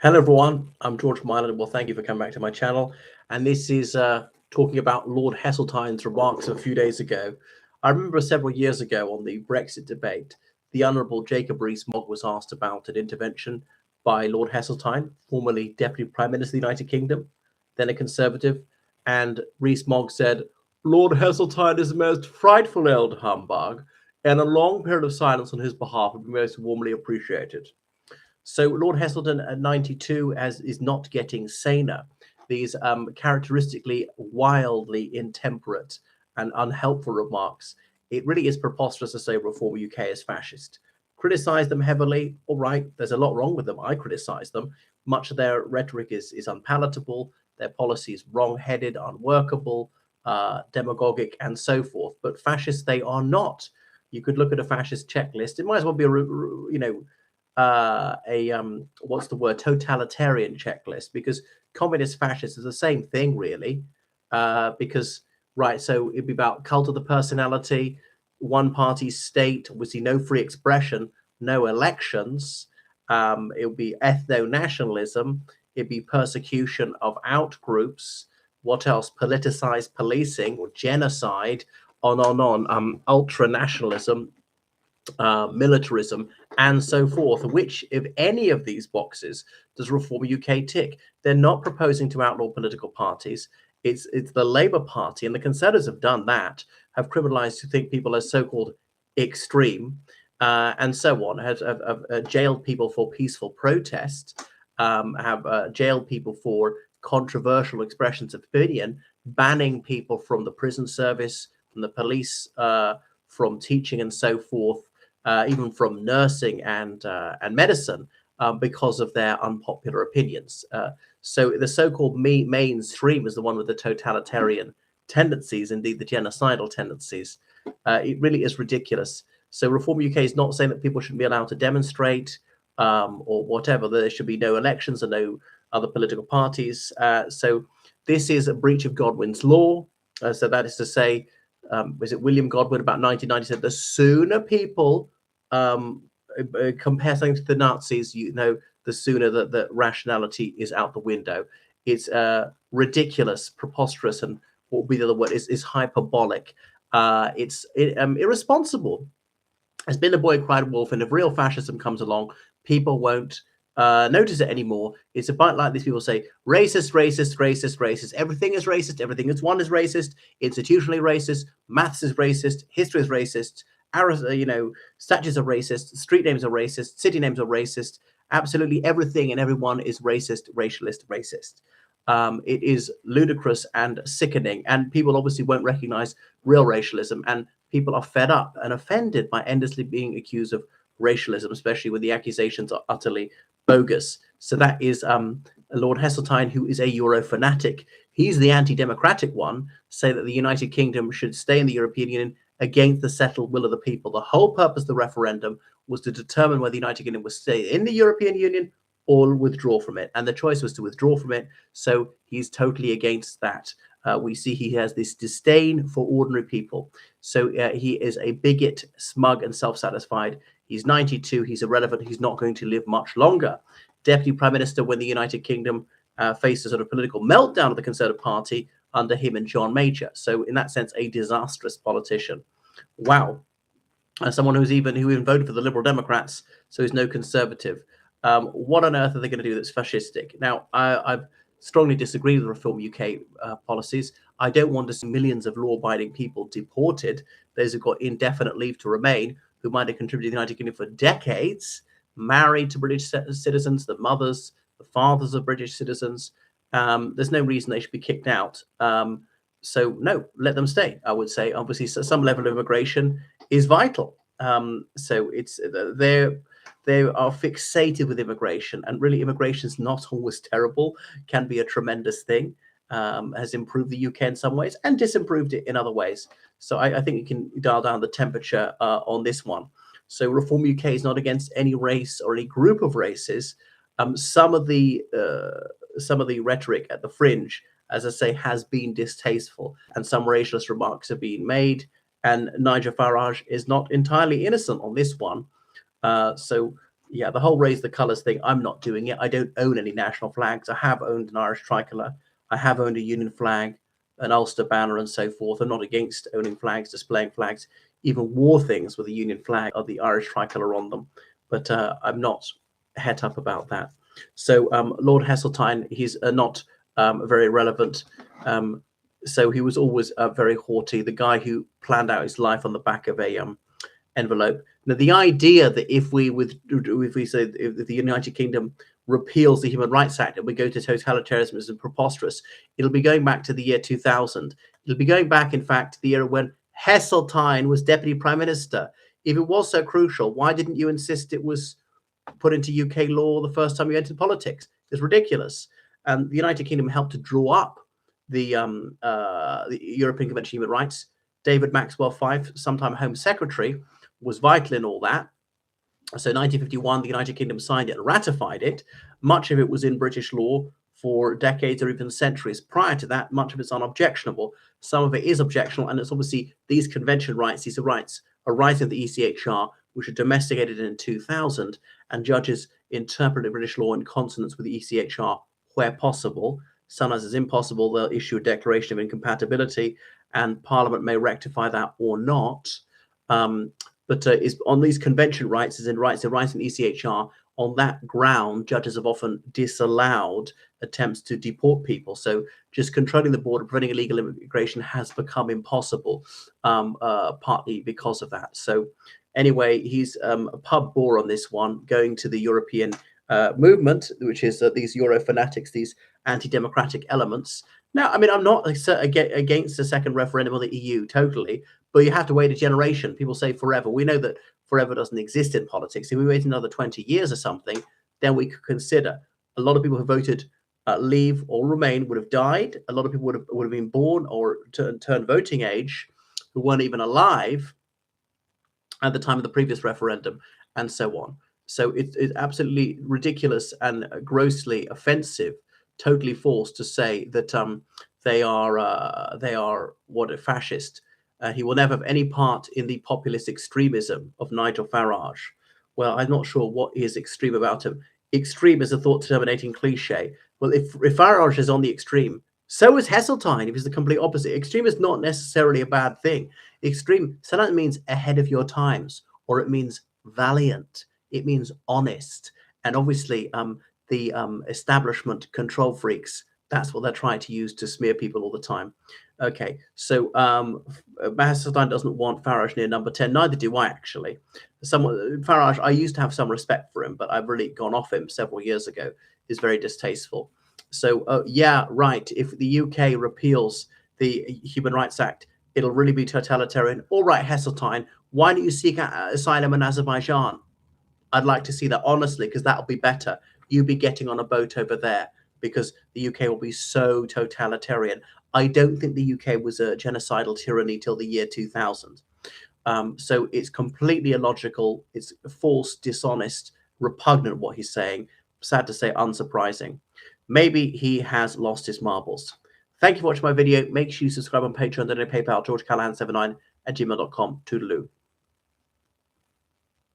Hello everyone, I'm George from Ireland. Well, thank you for coming back to my channel. And this is talking about Lord Heseltine's remarks a few days ago. I remember several years ago on the Brexit debate, the Honourable Jacob Rees-Mogg was asked about an intervention by Lord Heseltine, formerly Deputy Prime Minister of the United Kingdom, then a Conservative. And Rees-Mogg said, Lord Heseltine is the most frightful old humbug, and a long period of silence on his behalf would be most warmly appreciated. So Lord Heseltine at 92 is not getting saner. These characteristically wildly intemperate and unhelpful remarks. It really is preposterous to say Reform UK is fascist. Criticize them heavily. All right, there's a lot wrong with them. I criticize them. Much of their rhetoric is unpalatable. Their policy is wrong-headed, unworkable, demagogic, and so forth. But fascist they are not. You could look at a fascist checklist. It might as well be what's the word, totalitarian checklist, because communist fascist is the same thing really, because right, so it'd be about cult of the personality, one party state, obviously no free expression, no elections. It would be ethno-nationalism, it'd be persecution of out groups, what else, politicized policing or genocide, on ultra nationalism, militarism, and so forth. Which, if any of these boxes, does Reform UK tick? They're not proposing to outlaw political parties. It's the Labour Party and the Conservatives have done that, have criminalised, who think people are so-called extreme, and so on, have jailed people for peaceful protest, have jailed people for controversial expressions of opinion, banning people from the prison service, from the police, from teaching and so forth, even from nursing and medicine, because of their unpopular opinions. So the so-called mainstream is the one with the totalitarian tendencies, indeed the genocidal tendencies. It really is ridiculous. So Reform UK is not saying that people shouldn't be allowed to demonstrate, or whatever. There should be no elections and no other political parties. So this is a breach of Godwin's law. So that is to say, was it William Godwin about 1990 said, the sooner people compare something to the Nazis, the sooner that rationality is out the window. It's ridiculous, preposterous, and what would be the other word is hyperbolic. It's irresponsible. There's been a boy cried wolf, and if real fascism comes along, people won't notice it anymore. It's a bit like these people say, racist, racist, racist, racist. Everything is racist. Everything that's one is racist. Institutionally racist. Maths is racist. History is racist. Statues are racist. Street names are racist. City names are racist. Absolutely everything and everyone is racist, racialist, racist. It is ludicrous and sickening, and people obviously won't recognize real racialism, and people are fed up and offended by endlessly being accused of racialism, especially when the accusations are utterly bogus. So that is Lord Heseltine, who is a Euro fanatic. He's the anti-democratic one, say that the United Kingdom should stay in the European Union against the settled will of the people. The whole purpose of the referendum was to determine whether the United Kingdom would stay in the European Union or withdraw from it. And the choice was to withdraw from it. So he's totally against that. We see he has this disdain for ordinary people. So he is a bigot, smug, and self-satisfied. He's 92. He's irrelevant. He's not going to live much longer. Deputy Prime Minister when the United Kingdom faced a sort of political meltdown of the Conservative Party under him and John Major. So in that sense, a disastrous politician. Wow. Someone who even voted for the Liberal Democrats, so he's no Conservative. What on earth are they going to do that's fascistic? Now, I've strongly disagreed with Reform UK policies. I don't want to see millions of law-abiding people deported, those who've got indefinite leave to remain, who might have contributed to the United Kingdom for decades, married to British citizens, the mothers, the fathers of British citizens. There's no reason they should be kicked out. So no, let them stay. I would say, obviously, some level of immigration is vital. So it's they are fixated with immigration, and really, immigration is not always terrible. Can be a tremendous thing. Has improved the UK in some ways and disimproved it in other ways. So I think you can dial down the temperature on this one. So Reform UK is not against any race or any group of races. Some of the rhetoric at the fringe, as I say, has been distasteful, and some racialist remarks have been made. And Nigel Farage is not entirely innocent on this one. So Yeah, the whole raise the colours thing, I'm not doing it. I don't own any national flags. I have owned an Irish tricolour. I have owned a Union flag, an Ulster banner, and so forth. I'm not against owning flags, displaying flags, even war things with a Union flag or the Irish tricolour on them. But I'm not het up about that. So Lord Heseltine, he's not very relevant. So he was always very haughty, the guy who planned out his life on the back of a envelope. Now, the idea that if we say if the United Kingdom repeals the Human Rights Act and we go to totalitarianism is preposterous. It'll be going back to the year 2000. It'll be going back, in fact, to the era when Heseltine was Deputy Prime Minister. If it was so crucial, why didn't you insist it was put into UK law the first time you entered politics? It's ridiculous. And the United Kingdom helped to draw up the European Convention of Human Rights. David Maxwell Fyfe, sometime Home Secretary, was vital in all that. So 1951, the United Kingdom signed it and ratified it. Much of it was in British law for decades or even centuries prior to that. Much of it's unobjectionable. Some of it is objectionable, and it's obviously these convention rights, these rights arising of the ECHR, which were domesticated in 2000, and judges interpreted British law in consonance with the ECHR where possible. Sometimes it's impossible. They'll issue a declaration of incompatibility, and Parliament may rectify that or not. But is on these convention rights, as in rights arising in ECHR, on that ground, judges have often disallowed attempts to deport people. So just controlling the border, preventing illegal immigration has become impossible, partly because of that. So anyway, he's a pub bore on this one, going to the European movement, which is these Euro fanatics, these anti-democratic elements. Now, I mean, I'm not against a second referendum on the EU, totally, but you have to wait a generation. People say forever. We know that forever doesn't exist in politics. If we wait another 20 years or something, then we could consider. A lot of people who voted leave or remain would have died. A lot of people would have been born or turned voting age who weren't even alive at the time of the previous referendum, and so on. So it's absolutely ridiculous and grossly offensive, totally false to say that they are what a fascist. He will never have any part in the populist extremism of Nigel Farage. Well, I'm not sure what is extreme about him. Extreme is a thought-terminating cliche. Well, if Farage is on the extreme, so is Heseltine if he's the complete opposite. Extreme is not necessarily a bad thing. Extreme sometimes means ahead of your times, or it means valiant. It means honest. And obviously, the establishment control freaks, that's what they're trying to use to smear people all the time. Okay, so Heseltine doesn't want Farage near number 10. Neither do I, actually. Farage, I used to have some respect for him, but I've really gone off him several years ago. Is very distasteful. So, yeah, right. If the UK repeals the Human Rights Act, it'll really be totalitarian. All right, Heseltine, why don't you seek asylum in Azerbaijan? I'd like to see that, honestly, because that'll be better. You be getting on a boat over there because the UK will be so totalitarian. I don't think the UK was a genocidal tyranny till the year 2000. So it's completely illogical. It's false, dishonest, repugnant what he's saying. Sad to say, unsurprising. Maybe he has lost his marbles. Thank you for watching my video. Make sure you subscribe on Patreon, donate PayPal, georgecallahan79 at gmail.com. Toodaloo.